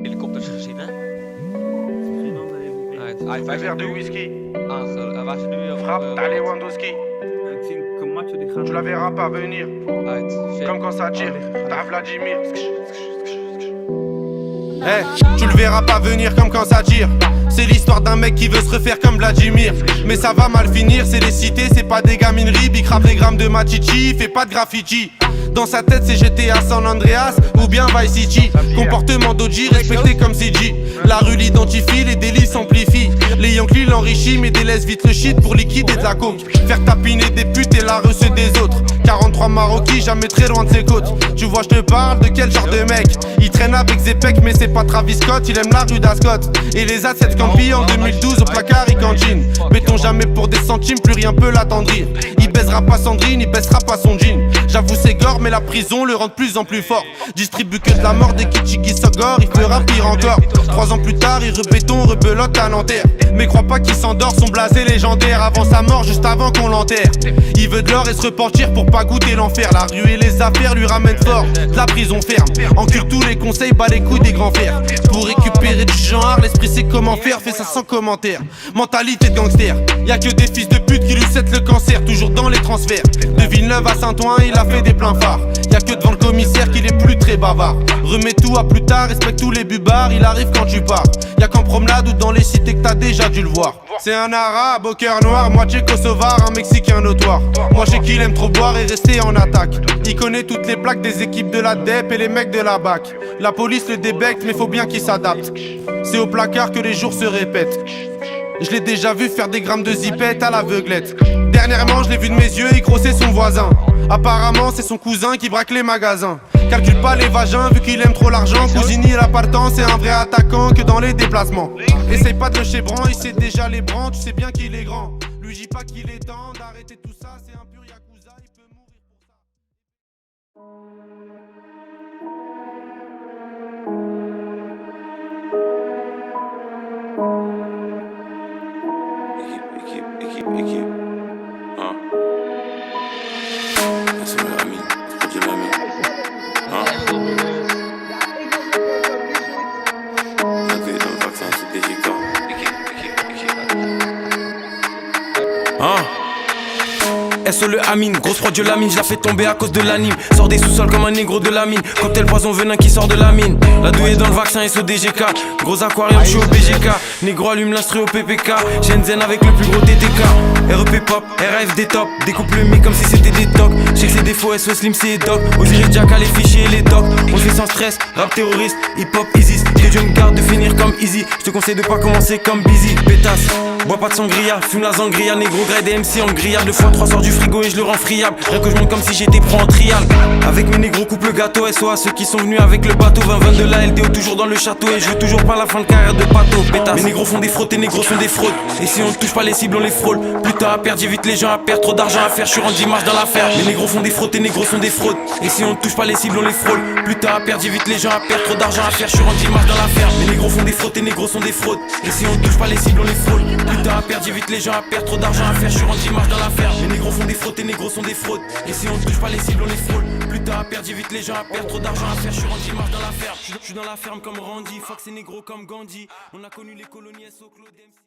Jullie komt dus gezien, hè? Un verre de whisky. Waar ze nu Frappe, t'as Lewandowski. Ik zie een matje die gaat. Tu la verras pas venir. Comme quand ça tire, t'as Vladimir. Hey, tu le verras pas venir comme quand ça tire. C'est l'histoire d'un mec qui veut se refaire comme Vladimir. Mais ça va mal finir, c'est les cités, c'est pas des gamineries. Big rap les grammes de Machichi, il fait pas de graffiti. Dans sa tête c'est GTA San Andreas ou bien Vice City. Comportement d'OG respecté comme CG. La rue l'identifie, les délits s'amplifient. Les Yankees l'enrichissent mais délaissent vite le shit pour liquider de la coke. Faire tapiner des putes et la recée des autres. 43 Maroquis, jamais très loin de ses côtes. Tu vois je te parle de quel genre de mec. Il traîne avec Zepek mais c'est pas Travis Scott. Il aime la rue d'Ascot. Et les A7 Campi en 2012 au placard il cantine. Béton jamais pour des centimes, plus rien peut l'attendrir. Il baisera pas Sandrine, il baissera pas son jean. J'avoue c'est gore mais la prison le rend de plus en plus fort. Distribue que de la mort dès Kichigi Sogor, il fera pire encore. 3 ans plus tard il rebéton, rebelote à Nanterre. Mais crois pas qu'il s'endort, son blasé légendaire. Avant sa mort, juste avant qu'on l'enterre. Il veut de l'or et se repentir pour pas goûter l'enfer. La rue et les affaires lui ramènent fort, de la prison ferme. Encule tous les conseils, bat les couilles des grands fers. Pour récupérer du genre, l'esprit sait comment faire, fait ça sans commentaire. Mentalité de gangster, y'a que des fils de pute qui lui cèdent le cancer. Toujours dans les transferts, de Villeneuve à Saint-Ouen, il a fait des pleins phares. Y'a que devant le commissaire qu'il est plus très bavard. Remets tout à plus tard, respecte tous les bubards. Il arrive quand tu pars, y'a qu'en promenade ou dans les cités que t'as déjà dû le voir. C'est un arabe au cœur noir, moitié kosovar, un mexicain notoire. Moi j'ai qu'il aime trop boire et rester en attaque. Il connaît toutes les plaques des équipes de la DEP et les mecs de la BAC. La police le débecte mais faut bien qu'il s'adapte. C'est au placard que les jours se répètent. Je l'ai déjà vu faire des grammes de zipette à l'aveuglette. Dernièrement je l'ai vu de mes yeux, il grossait son voisin. Apparemment c'est son cousin qui braque les magasins. Calcule pas les vagins vu qu'il aime trop l'argent. Cousini l'appartement, c'est un vrai attaquant que dans les déplacements. Essaye pas de le chébran, il sait déjà les brans. Tu sais bien qu'il est grand. Lui dis pas qu'il est temps d'arrêter tout ça. C'est un pur yakuza, il peut mourir pour ça. Équipe. Hein? C'est mon ami, c'est mon ami. Hein? Accueilli dans le vaccin, c'est DGK. Hein? SO le Amine, grosse prod de la mine, je la fais tomber à cause de l'anime. Sors des sous-sols comme un négro de la mine. Cocktail poison venin qui sort de la mine. La douille est dans le vaccin SO DGK. Gros aquarium, je suis au BGK. Négro allume l'instru au PPK. Shenzhen avec le plus gros TTK. REP pop, RAFD top. Découpe le mic comme si c'était des tocs. Check ses défauts, SO Slim c'est doc. Osiris Jack à les fichiers et les docs. On fait sans stress, rap terroriste, hip hop Isis. Que Dieu me garde de finir comme Easy. Je te conseille de pas commencer comme Busy. Pétasse, bois pas de sangria, fume la sangria. Négro grade des MC en grillade. 2x3 sort du frigo et je le rends friable. Rien que je monte comme si j'étais pro en trial. Avec mes négros coupe le gâteau. SO à ceux qui sont venus avec le bateau. 20-20 de la LDO toujours dans le château. Et je veux toujours pas la fin de carrière de bateau. Pétasse, mes négros font des fraudes, tes négros sont des fraudes. Et si on ne touche pas les cibles on les frôle. Plus tard à perdre, j'évite les gens à perdre. Trop d'argent à faire, je suis rendu marche dans l'affaire. Mes négros font des fraudes, tes négros sont des fraudes. Et si on ne touche pas les cibles on les frôle. Plus tard à perdre, j'évite les gens à perdre. Trop d'argent à faire, je suis rendu marche dans l'affaire. Mes négros font des fraudes, tes négros sont des fraudes. Et si on ne touche pas les cibles on les frôle. Plus tard à perdre, j'évite les gens à perdre. Trop d'argent à faire, je suis rendu marche dans l'affaire. Mes négros font des fraudes, tes négros sont des fraudes. Et si on ne touche pas les cibles on les frôle. Plus tard à perdre, j'évite les gens à perdre. Trop d'argent à faire, je suis rendu marche dans l'affaire. Je suis dans la ferme comme Randy, Fox et négro comme Gandhi. On a connu les colonies SO Claude MC.